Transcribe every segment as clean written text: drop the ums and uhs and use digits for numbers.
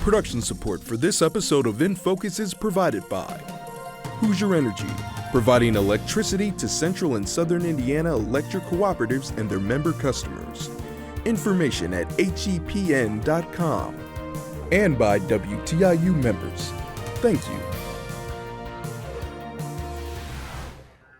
Production support for this episode of In Focus is provided by Hoosier Energy, providing electricity to Central and Southern Indiana electric cooperatives and their member customers. Information at hepn.com. And by WTIU members. Thank you.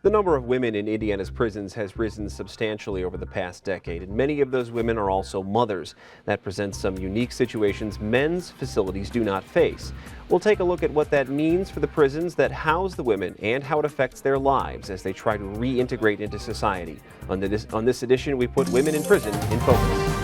The number of women in Indiana's prisons has risen substantially over the past decade, and many of those women are also mothers. That presents some unique situations men's facilities do not face. We'll take a look at what that means for the prisons that house the women and how it affects their lives as they try to reintegrate into society. On this edition, we put women in prison in focus.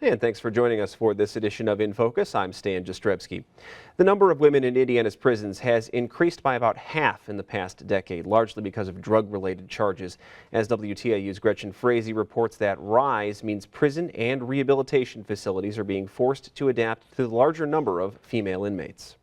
And thanks for joining us for this edition of In Focus. I'm Stan Jastrzebski. The number of women in Indiana's prisons has increased by about half in the past decade, largely because of drug-related charges. As WTIU's Gretchen Frazee reports, that rise means prison and rehabilitation facilities are being forced to adapt to the larger number of female inmates.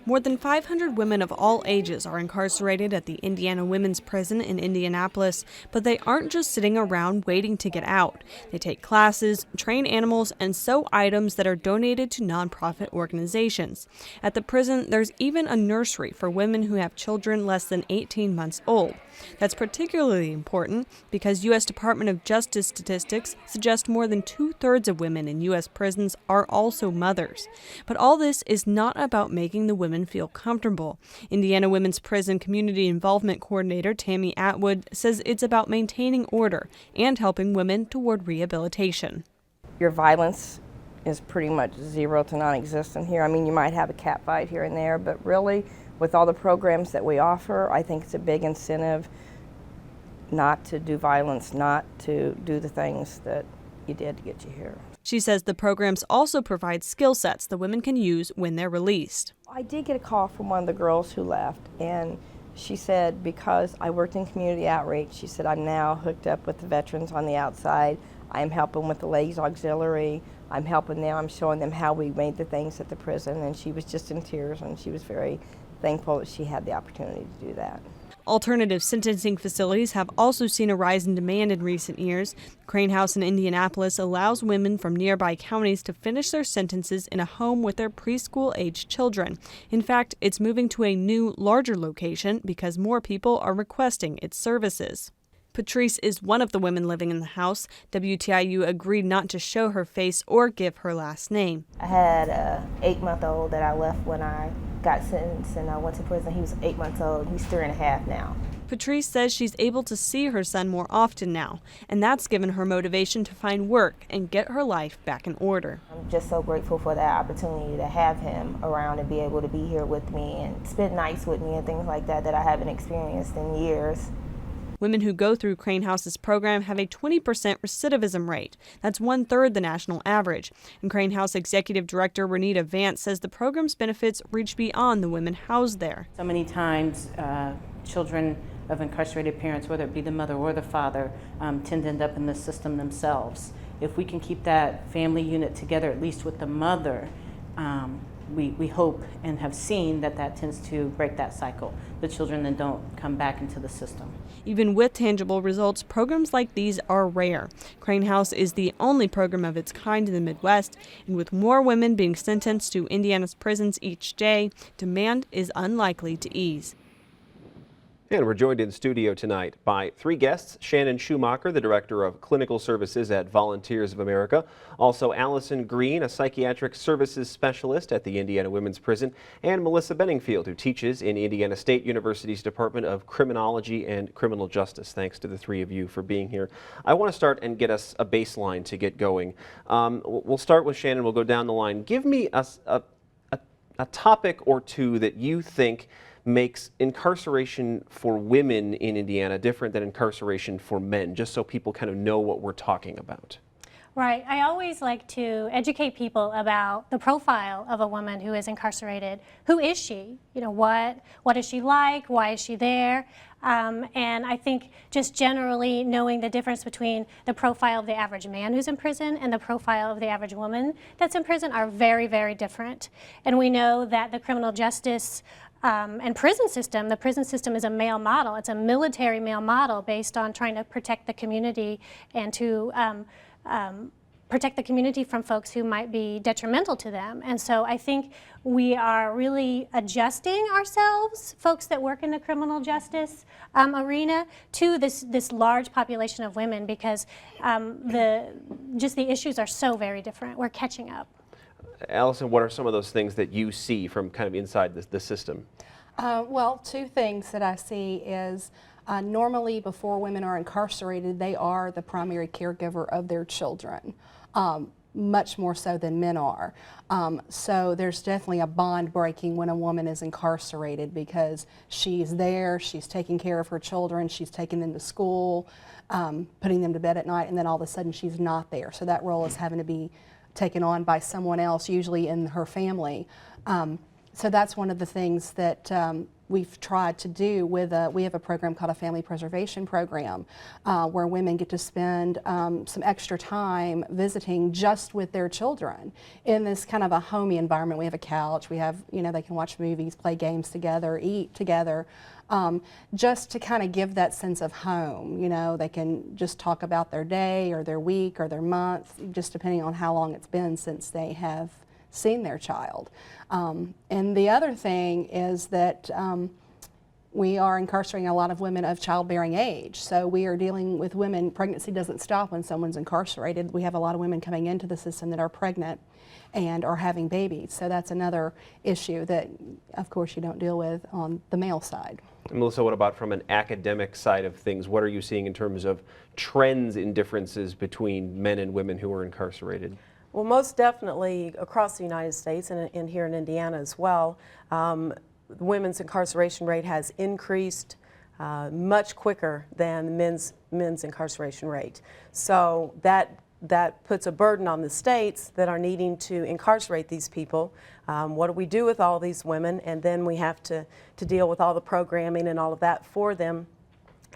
More than 500 women of all ages are incarcerated at the Indiana Women's Prison in Indianapolis, but they aren't just sitting around waiting to get out. They take classes, train animals, and sew items that are donated to nonprofit organizations. At the prison, there's even a nursery for women who have children less than 18 months old. That's particularly important because U.S. Department of Justice statistics suggest more than 2/3 of women in U.S. prisons are also mothers. But all this is not about making the women feel comfortable. Indiana Women's Prison Community Involvement Coordinator Tammy Atwood says it's about maintaining order and helping women toward rehabilitation. Your violence is pretty much zero to non-existent here. I mean, you might have a cat fight here and there, but really, with all the programs that we offer, I think it's a big incentive not to do violence, not to do the things that you did to get you here. She says the programs also provide skill sets the women can use when they're released. I did get a call from one of the girls who left, and she said, because I worked in community outreach, she said, I'm now hooked up with the veterans on the outside. I'm helping with the ladies auxiliary. I'm helping them. I'm showing them how we made the things at the prison, and she was just in tears, and she was very thankful that she had the opportunity to do that. Alternative sentencing facilities have also seen a rise in demand in recent years. Crane House in Indianapolis allows women from nearby counties to finish their sentences in a home with their preschool-aged children. In fact, it's moving to a new, larger location because more people are requesting its services. Patrice is one of the women living in the house. WTIU agreed not to show her face or give her last name. I had an 8-month-old that I left when I got sentenced and I went to prison. He was 8 months old. He's 3.5 now. Patrice says she's able to see her son more often now, and that's given her motivation to find work and get her life back in order. I'm just so grateful for that opportunity to have him around and be able to be here with me and spend nights with me and things like that that I haven't experienced in years. Women who go through Crane House's program have a 20% recidivism rate. That's 1/3 the national average. And Crane House Executive Director Renita Vance says the program's benefits reach beyond the women housed there. So many times children of incarcerated parents, whether it be the mother or the father, tend to end up in the system themselves. If we can keep that family unit together, at least with the mother, we hope and have seen that tends to break that cycle. The children then don't come back into the system. Even with tangible results, programs like these are rare. Crane House is the only program of its kind in the Midwest, and with more women being sentenced to Indiana's prisons each day, demand is unlikely to ease. And we're joined in studio tonight by 3 guests: Shannon Schumacher, the Director of Clinical Services at Volunteers of America; also Allison Green, a Psychiatric Services Specialist at the Indiana Women's Prison; and Melissa Benningfield, who teaches in Indiana State University's Department of Criminology and Criminal Justice. Thanks to the 3 of you for being here. I want to start and get us a baseline to get going. We'll start with Shannon. We'll go down the line. Give me a topic or two that you think makes incarceration for women in Indiana different than incarceration for men, just so people kind of know what we're talking about. Right. I always like to educate people about the profile of a woman who is incarcerated. Who is she? You know, what is she like? Why is she there? And I think just generally knowing the difference between the profile of the average man who's in prison and the profile of the average woman that's in prison are very, very different. And we know that the criminal justice and prison system. The prison system is a male model. It's a military male model based on trying to protect the community and to protect the community from folks who might be detrimental to them. And so I think we are really adjusting ourselves, folks that work in the criminal justice arena, to this large population of women, because the issues are so very different. We're catching up. Allison, what are some of those things that you see from kind of inside the system? Well, two things that I see is normally before women are incarcerated, they are the primary caregiver of their children, much more so than men are. So there's definitely a bond breaking when a woman is incarcerated, because she's there, she's taking care of her children, she's taking them to school, putting them to bed at night, and then all of a sudden she's not there. So that role is having to be taken on by someone else, usually in her family. So that's one of the things that we've tried to do with we have a program called a family preservation program, where women get to spend some extra time visiting just with their children in this kind of a homey environment. We have a couch, we have, they can watch movies, play games together, eat together, just to kind of give that sense of home. They can just talk about their day or their week or their month, just depending on how long it's been since they have seen their child. And the other thing is that we are incarcerating a lot of women of childbearing age. So we are dealing with women. Pregnancy doesn't stop when someone's incarcerated. We have a lot of women coming into the system that are pregnant and are having babies. So that's another issue that, of course, you don't deal with on the male side. Melissa, what about from an academic side of things? What are you seeing in terms of trends in differences between men and women who are incarcerated? Well, most definitely across the United States and here in Indiana as well, the women's incarceration rate has increased much quicker than the men's incarceration rate. So that puts a burden on the states that are needing to incarcerate these people. What do we do with all these women? And then we have to deal with all the programming and all of that for them,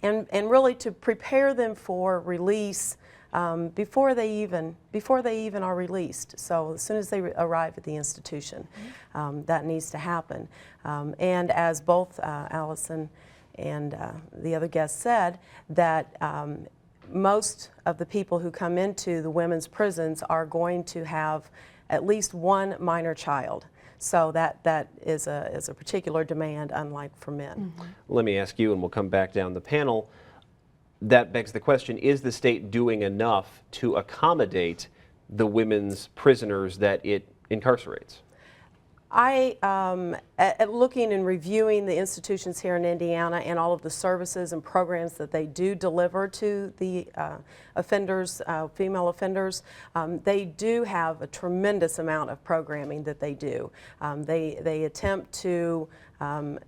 and really to prepare them for release before they even are released. So as soon as they arrive at the institution, that needs to happen. And as both Allison and the other guest said, that most of the people who come into the women's prisons are going to have at least one minor child. So that is a particular demand, unlike for men. Mm-hmm. Let me ask you, and we'll come back down the panel. That begs the question, is the state doing enough to accommodate the women's prisoners that it incarcerates? At looking and reviewing the institutions here in Indiana and all of the services and programs that they do deliver to the offenders, female offenders, they do have a tremendous amount of programming that they do. They attempt to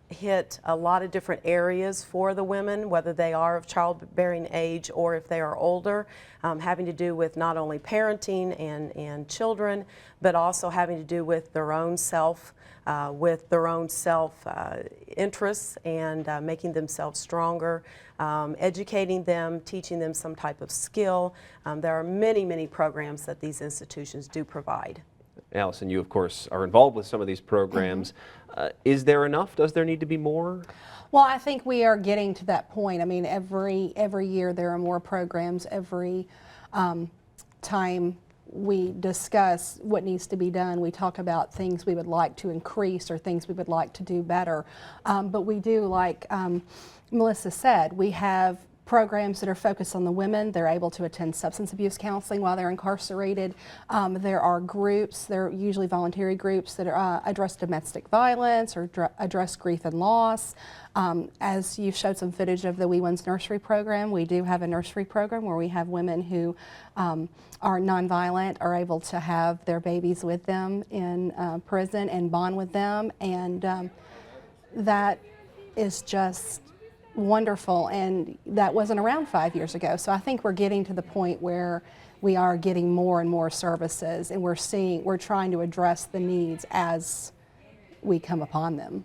hit a lot of different areas for the women, whether they are of childbearing age or if they are older, having to do with not only parenting and children, but also having to do with their own self, interests, and making themselves stronger, educating them, teaching them some type of skill. There are many, many programs that these institutions do provide. Allison, you of course are involved with some of these programs. Is there enough? Does there need to be more? Well, I think we are getting to that point. I mean, every year there are more programs. Every time we discuss what needs to be done, we talk about things we would like to increase or things we would like to do better. But we do, like Melissa said, we have programs that are focused on the women. They're able to attend substance abuse counseling while they're incarcerated. There are groups, they're usually voluntary groups that address domestic violence or address grief and loss. As you showed some footage of the Wee Ones nursery program, we do have a nursery program where we have women who are nonviolent, are able to have their babies with them in prison and bond with them, and that is just wonderful, and that wasn't around 5 years ago. So I think we're getting to the point where we are getting more and more services, and we're trying to address the needs as we come upon them.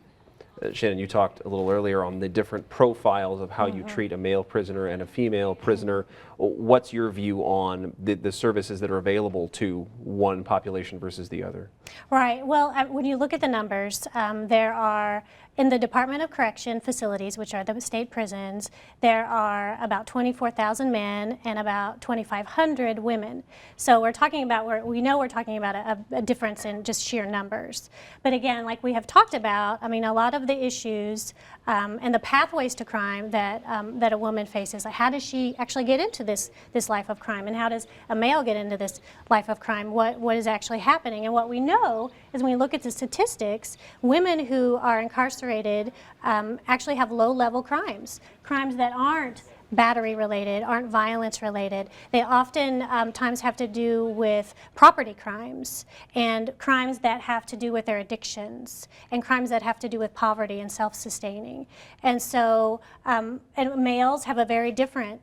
Shannon, you talked a little earlier on the different profiles of how you treat a male prisoner and a female prisoner. What's your view on the services that are available to one population versus the other? Right. Well, when you look at the numbers, there are, in the Department of Correction facilities, which are the state prisons, there are about 24,000 men and about 2,500 women. So we're talking about, we know we're talking about a difference in just sheer numbers. But again, like we have talked about, I mean, a lot of the issues and the pathways to crime that that a woman faces, like how does she actually get into this life of crime, and how does a male get into this life of crime? What is actually happening? And what we know is when we look at the statistics, women who are incarcerated actually have low-level crimes that aren't battery related, aren't violence related. They often times have to do with property crimes and crimes that have to do with their addictions and crimes that have to do with poverty and self-sustaining. And so and males have a very different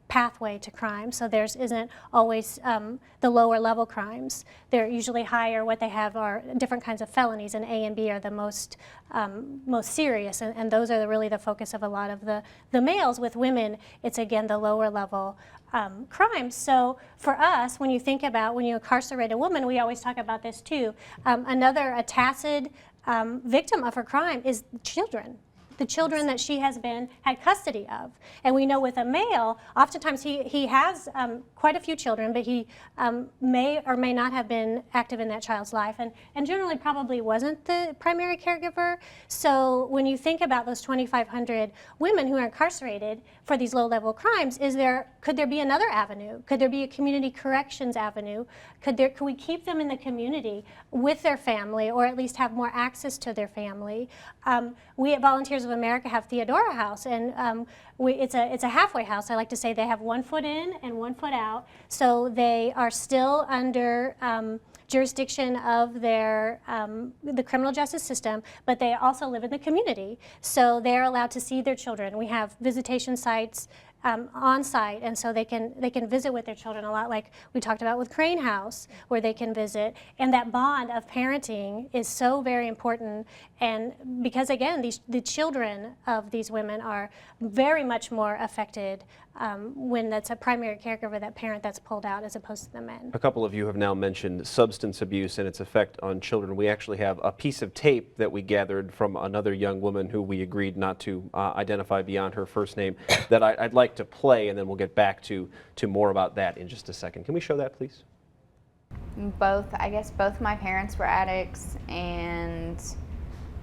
pathway to crime, so theirs isn't always the lower level crimes. They're usually higher. What they have are different kinds of felonies, and A and B are the most serious, and those are really the focus of a lot of the males. With women, it's again the lower level crimes. So for us, when you think about when you incarcerate a woman, we always talk about this too. A tacit victim of her crime is children. The children that she has had custody of. And we know with a male, oftentimes he has quite a few children, but he may or may not have been active in that child's life, and generally probably wasn't the primary caregiver. So when you think about those 2,500 women who are incarcerated for these low-level crimes, could there be another avenue? Could there be a community corrections avenue? Could we keep them in the community with their family, or at least have more access to their family? We at Volunteers of America have Theodora House, and it's a halfway house. I like to say they have 1 foot in and 1 foot out, so they are still under jurisdiction of the criminal justice system, but they also live in the community, so they're allowed to see their children. We have visitation sites on site, and so they can visit with their children, a lot like we talked about with Crane House, where they can visit. And that bond of parenting is so very important, and because again, the children of these women are very much more affected when that's a primary caregiver, that parent that's pulled out, as opposed to the men. A couple of you have now mentioned substance abuse and its effect on children. We actually have a piece of tape that we gathered from another young woman who we agreed not to identify beyond her first name that I'd like to play, and then we'll get back to more about that in just a second. Can we show that, please? I guess both my parents were addicts, and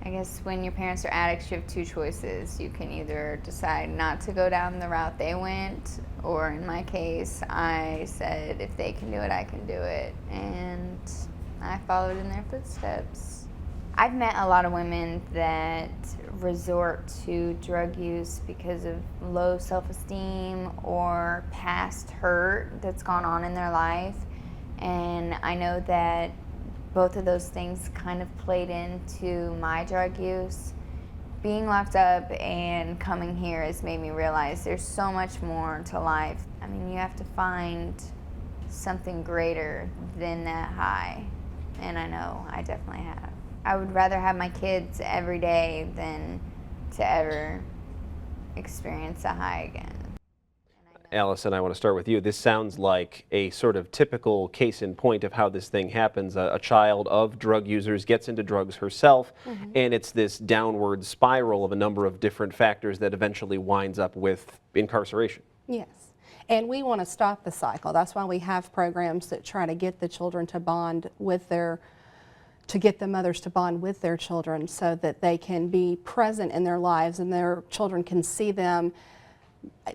I guess when your parents are addicts, you have two choices. You can either decide not to go down the route they went, or in my case, I said, if they can do it, I can do it, and I followed in their footsteps. I've met a lot of women that resort to drug use because of low self-esteem or past hurt that's gone on in their life, and I know that both of those things kind of played into my drug use. Being locked up and coming here has made me realize there's so much more to life. I mean, you have to find something greater than that high, and I know I definitely have. I would rather have my kids every day than to ever experience a high again. Allison, I want to start with you. This sounds like a sort of typical case in point of how this thing happens. A child of drug users gets into drugs herself, and it's this downward spiral of a number of different factors that eventually winds up with incarceration. Yes, and we want to stop the cycle. That's why we have programs that try to get the children to bond with to get the mothers to bond with their children so that they can be present in their lives and their children can see them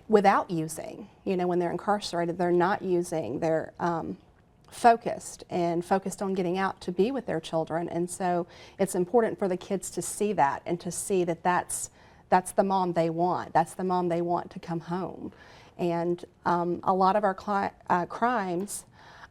without using. You know, when they're incarcerated, they're not using. They're focused on getting out to be with their children, and so it's important for the kids to see that and to see that that's the mom they want. That's the mom they want to come home. And a lot of our crimes,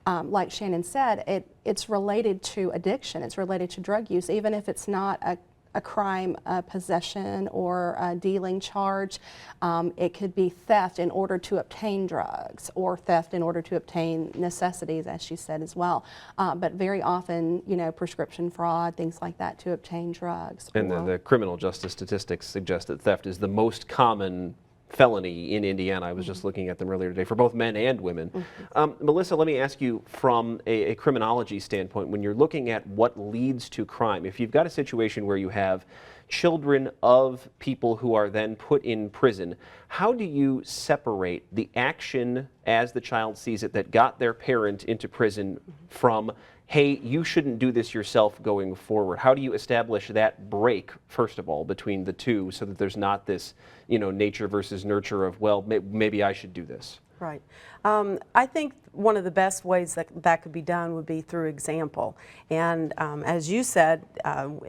like Shannon said, it's related to addiction. It's related to drug use, even if it's not a crime, possession or a dealing charge. It could be theft in order to obtain drugs, or theft in order to obtain necessities, as she said as well. But very often, you know, prescription fraud, things like that, to obtain drugs. And the criminal justice statistics suggest that theft is the most common felony in Indiana. I was just looking at them earlier today for both men and women. Melissa, let me ask you from a criminology standpoint, when you're looking at what leads to crime, if you've got a situation where you have children of people who are then put in prison, how do you separate the action as the child sees it that got their parent into prison from, hey, you shouldn't do this yourself going forward? How do you establish that break, first of all, between the two, so that there's not this, you know, nature versus nurture of, well, maybe I should do this? Right. I think one of the best ways that could be done would be through example. And as you said,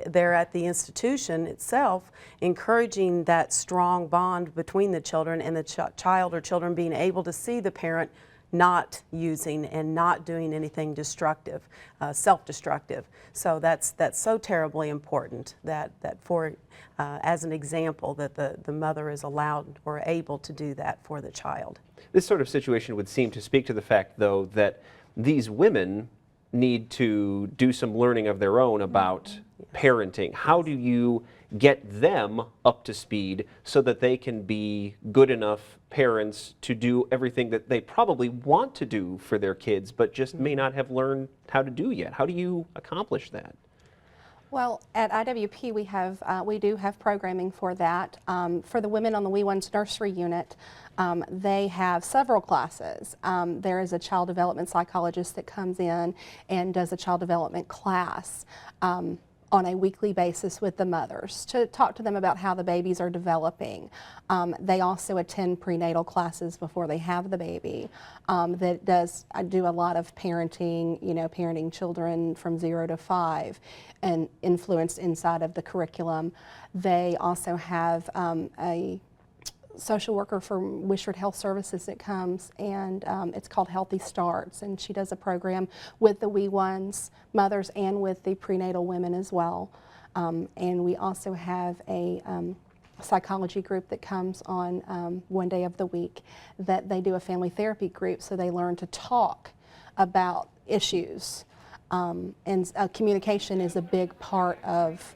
they're at the institution itself, encouraging that strong bond between the children and the child or children being able to see the parent not using and not doing anything destructive, self-destructive. So that's so terribly important that for as an example, that the mother is allowed or able to do that for the child. This sort of situation would seem to speak to the fact, though, that these women need to do some learning of their own about parenting. How do you get them up to speed so that they can be good enough parents to do everything that they probably want to do for their kids, but just may not have learned how to do yet? How do you accomplish that? Well, at IWP we do have programming for that. For the women on the WE1's nursery unit, they have several classes. There is a child development psychologist that comes in and does a child development class on a weekly basis with the mothers to talk to them about how the babies are developing. They also attend prenatal classes before they have the baby. I do a lot of parenting, you know, parenting children from 0 to 5 and influenced inside of the curriculum. They also have a social worker from Wishart Health Services that comes, and it's called Healthy Starts, and she does a program with the WE1's mothers and with the prenatal women as well. And we also have a psychology group that comes on one day of the week that they do a family therapy group, so they learn to talk about issues. And communication is a big part of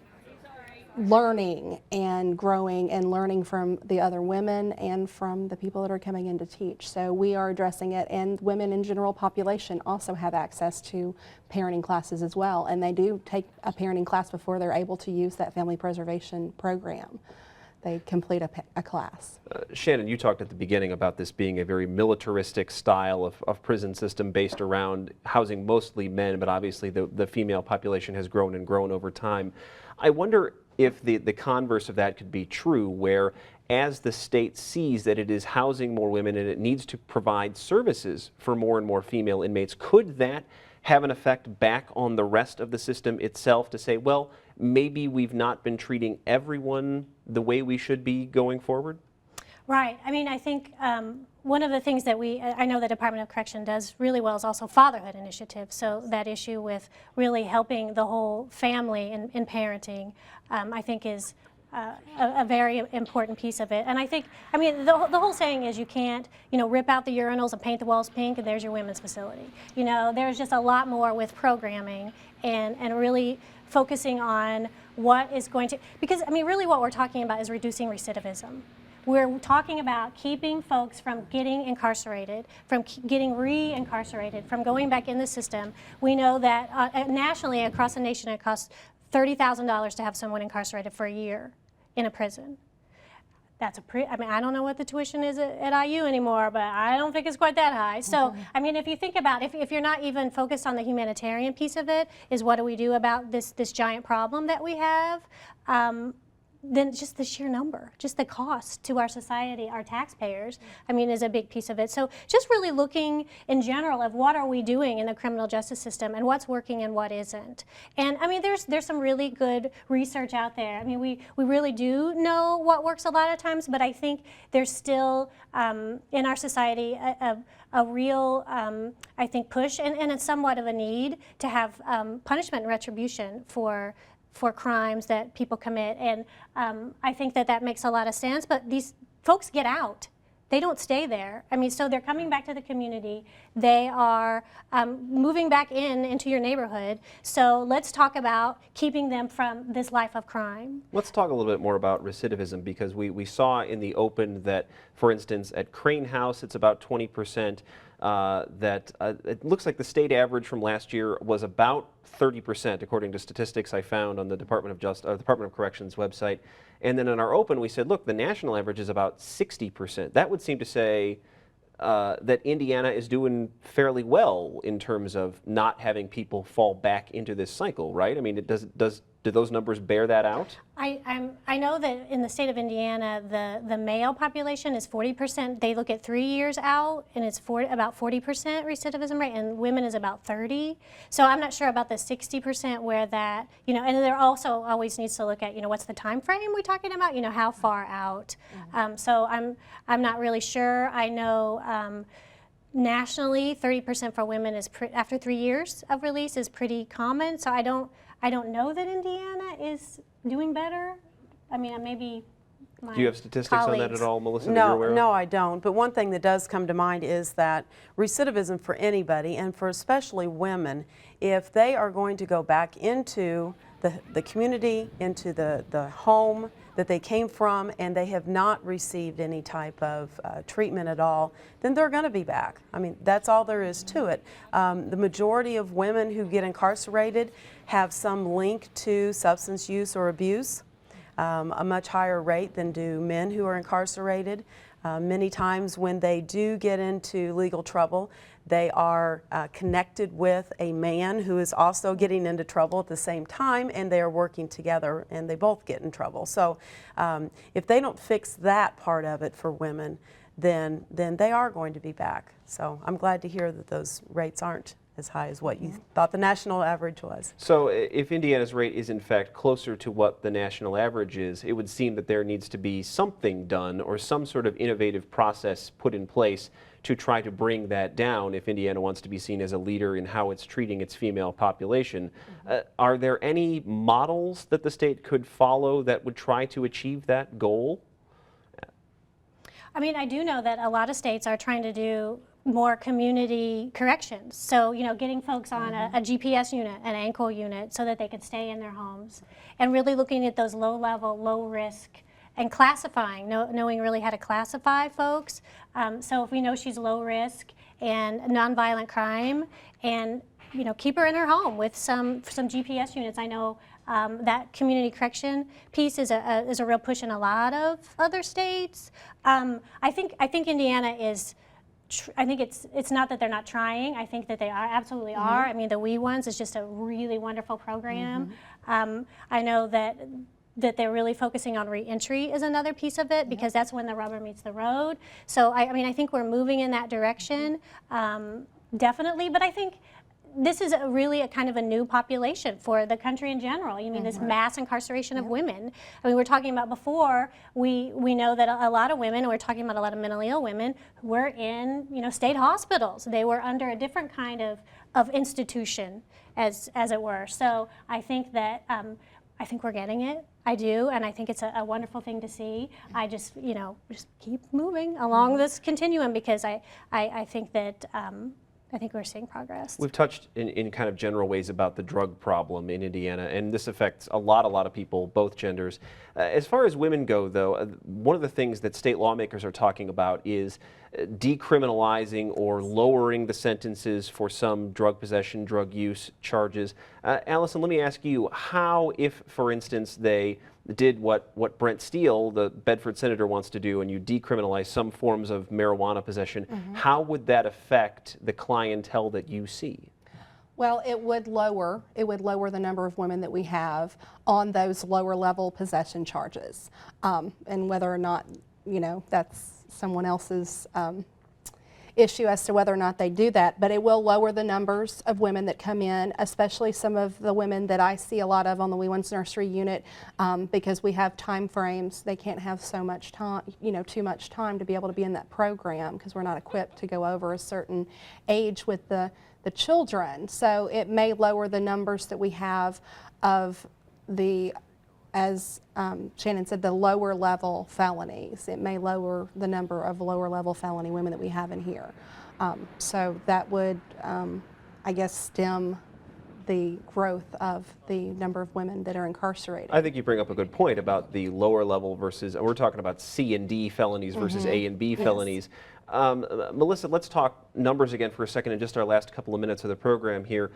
learning and growing and learning from the other women and from the people that are coming in to teach. So we are addressing it, and women in general population also have access to parenting classes as well, and they do take a parenting class before they're able to use that family preservation program. They complete a class. Shannon, you talked at the beginning about this being a very militaristic style of prison system based around housing mostly men, but obviously the female population has grown and grown over time. I wonder if the converse of that could be true, where as the state sees that it is housing more women and it needs to provide services for more and more female inmates, could that have an effect back on the rest of the system itself to say, well, maybe we've not been treating everyone the way we should be going forward? Right. I mean, I think one of the things that I know the Department of Correction does really well is also fatherhood initiatives. So that issue with really helping the whole family in parenting, I think is a very important piece of it. And I think, I mean, the whole saying is you can't, you know, rip out the urinals and paint the walls pink and there's your women's facility. You know, there's just a lot more with programming and really focusing on what is going to, because, I mean, really what we're talking about is reducing recidivism. We're talking about keeping folks from getting incarcerated, from getting re-incarcerated, from going back in the system. We know that nationally, across the nation, it costs $30,000 to have someone incarcerated for a year in a prison. That's I mean, I don't know what the tuition is at IU anymore, but I don't think it's quite that high. So, I mean, if you think about, if you're not even focused on the humanitarian piece of it, is what do we do about this giant problem that we have? Then just the sheer number, just the cost to our society, our taxpayers, I mean, is a big piece of it. So just really looking in general of what are we doing in the criminal justice system and what's working and what isn't. And I mean, there's some really good research out there. I mean, we really do know what works a lot of times, but I think there's still in our society a real, I think, push and somewhat of a need to have punishment and retribution for for crimes that people commit. And I think that that makes a lot of sense, but these folks get out. They don't stay there. I mean, so they're coming back to the community. They are moving back into your neighborhood. So let's talk about keeping them from this life of crime. Let's talk a little bit more about recidivism, because we saw in the open that, for instance, at Crane House, it's about 20%. It looks like the state average from last year was about 30%, according to statistics I found on the Department of Corrections website. And then in our open, we said, look, the national average is about 60%. That would seem to say that Indiana is doing fairly well in terms of not having people fall back into this cycle, right? I mean, do those numbers bear that out? I know that in the state of Indiana, the male population is 40%. They look at 3 years out, and it's about 40% recidivism rate, and women is about 30. So I'm not sure about the 60% where that, and there also always needs to look at, what's the time frame we're talking about, how far out. So I'm not really sure. I know nationally, 30% for women is after 3 years of release is pretty common. So I don't know that Indiana is doing better. I mean, maybe my Do you have statistics on that at all, Melissa, that you're aware of? No, I don't. But one thing that does come to mind is that recidivism for anybody, and for especially women, if they are going to go back into the community, into the home that they came from, and they have not received any type of treatment at all, then they're going to be back. I mean, that's all there is to it. The majority of women who get incarcerated have some link to substance use or abuse, a much higher rate than do men who are incarcerated. Many times when they do get into legal trouble, they are connected with a man who is also getting into trouble at the same time, and they are working together, and they both get in trouble. So if they don't fix that part of it for women, then they are going to be back. So I'm glad to hear that those rates aren't as high as what you thought the national average was. So if Indiana's rate is in fact closer to what the national average is, it would seem that there needs to be something done or some sort of innovative process put in place to try to bring that down if Indiana wants to be seen as a leader in how it's treating its female population. Are there any models that the state could follow that would try to achieve that goal? I mean, I do know that a lot of states are trying to do more community corrections. So, getting folks on a GPS unit, an ankle unit, so that they can stay in their homes, and really looking at those low-level, low-risk, and classifying, knowing really how to classify folks. So if we know she's low risk and nonviolent crime, and keep her in her home with some GPS units. I know that community correction piece is a real push in a lot of other states. I think Indiana is. I think it's not that they're not trying. I think that they absolutely are. I mean, the We Ones is just a really wonderful program. I know that they're really focusing on reentry is another piece of it, because that's when the rubber meets the road. So I mean, I think we're moving in that direction, definitely. But I think this is really a kind of a new population for the country in general. You mean this mass incarceration of women. I mean, we're talking about before, we know that a lot of women, and we're talking about a lot of mentally ill women, were in state hospitals. They were under a different kind of institution, as it were. So I think that I think we're getting it. I do, and I think it's a wonderful thing to see. I just just keep moving along this continuum, because I think that. I think we're seeing progress. We've touched in kind of general ways about the drug problem in Indiana, and this affects a lot of people, both genders. As far as women go, though, one of the things that state lawmakers are talking about is decriminalizing or lowering the sentences for some drug possession, drug use charges. Allison, let me ask you, how, if, for instance, they did what Brent Steele, the Bedford senator, wants to do, and you decriminalize some forms of marijuana possession, how would that affect the clientele that you see? Well, it would lower the number of women that we have on those lower level possession charges, and whether or not that's someone else's issue as to whether or not they do that, but it will lower the numbers of women that come in, especially some of the women that I see a lot of on the We Ones Nursery unit, because we have time frames. They can't have so much time, too much time to be able to be in that program, because we're not equipped to go over a certain age with the children. So it may lower the numbers that we have of as Shannon said, the lower level felonies. It may lower the number of lower level felony women that we have in here. So that would, I guess, stem the growth of the number of women that are incarcerated. I think you bring up a good point about the lower level versus, we're talking about C and D felonies versus A and B felonies. Melissa, let's talk numbers again for a second in just our last couple of minutes of the program here.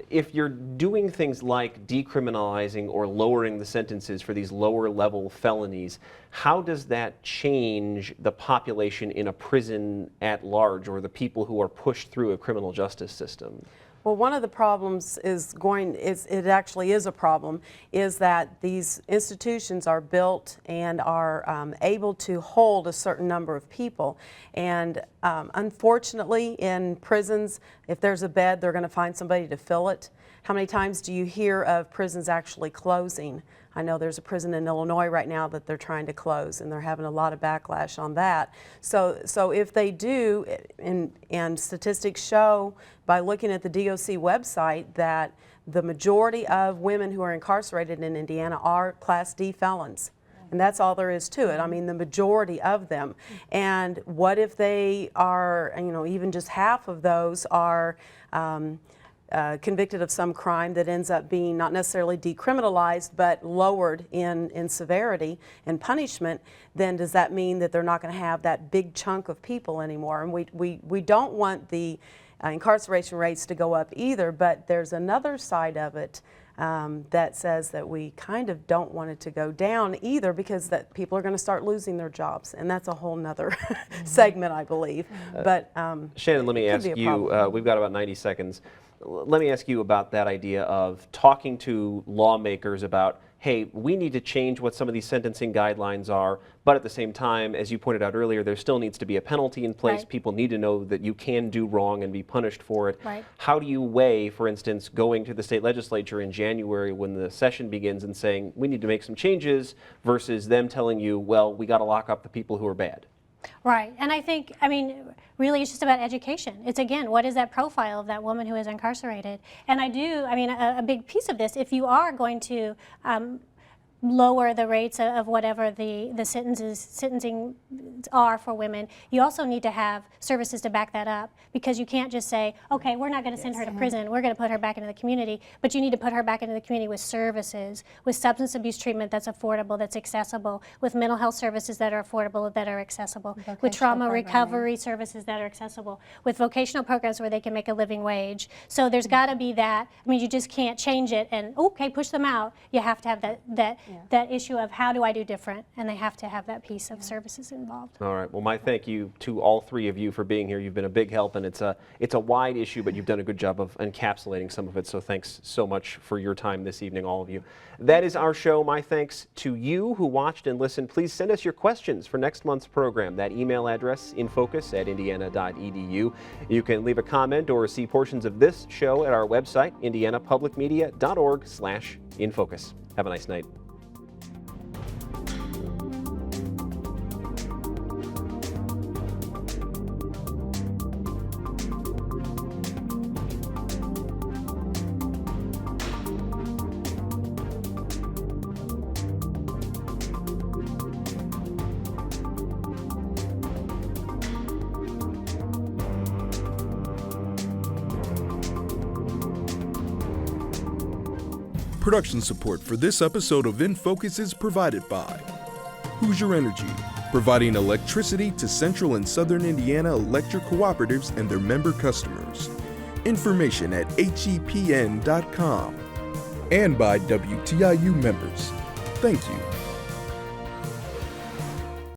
If you're doing things like decriminalizing or lowering the sentences for these lower level felonies, how does that change the population in a prison at large, or the people who are pushed through a criminal justice system? Well, one of the problems it actually is a problem, is that these institutions are built and are able to hold a certain number of people. And unfortunately, in prisons, if there's a bed, they're going to find somebody to fill it. How many times do you hear of prisons actually closing? I know there's a prison in Illinois right now that they're trying to close, and they're having a lot of backlash on that. So if they do, and statistics show by looking at the DOC website that the majority of women who are incarcerated in Indiana are Class D felons. And that's all there is to it. I mean, the majority of them. And what if they are, even just half of those are convicted of some crime that ends up being not necessarily decriminalized, but lowered in severity and punishment? Then does that mean that they're not going to have that big chunk of people anymore? And we don't want the incarceration rates to go up either, but there's another side of it that says that we kind of don't want it to go down either, because that people are going to start losing their jobs, and that's a whole nother segment, I believe. But Shannon, let me ask you, we've got about 90 seconds. Let me ask you about that idea of talking to lawmakers about, hey, we need to change what some of these sentencing guidelines are, but at the same time, as you pointed out earlier, there still needs to be a penalty in place. Right. People need to know that you can do wrong and be punished for it. Right. How do you weigh, for instance, going to the state legislature in January when the session begins and saying, we need to make some changes, versus them telling you, well, we got to lock up the people who are bad? Right, and I think, really it's just about education. It's, again, what is that profile of that woman who is incarcerated? And a big piece of this, if you are going to lower the rates of whatever the sentencing are for women, you also need to have services to back that up, because you can't just say, okay, we're not going to send her to prison, we're going to put her back into the community, but you need to put her back into the community with services, with substance abuse treatment that's affordable, that's accessible, with mental health services that are affordable, that are accessible, with trauma recovery services that are accessible, with vocational programs where they can make a living wage. So there's got to be that. You just can't change it and, okay, push them out. You have to have that issue of how do I do different, and they have to have that piece of services involved. All right. Well, my thank you to all three of you for being here. You've been a big help, and it's a wide issue, but you've done a good job of encapsulating some of it. So thanks so much for your time this evening, all of you. That is our show. My thanks to you who watched and listened. Please send us your questions for next month's program. That email address, infocus@indiana.edu. You can leave a comment or see portions of this show at our website, indianapublicmedia.org/infocus. Have a nice night. Production support for this episode of In Focus is provided by Hoosier Energy, providing electricity to Central and Southern Indiana electric cooperatives and their member customers. Information at hepn.com. And by WTIU members. Thank you.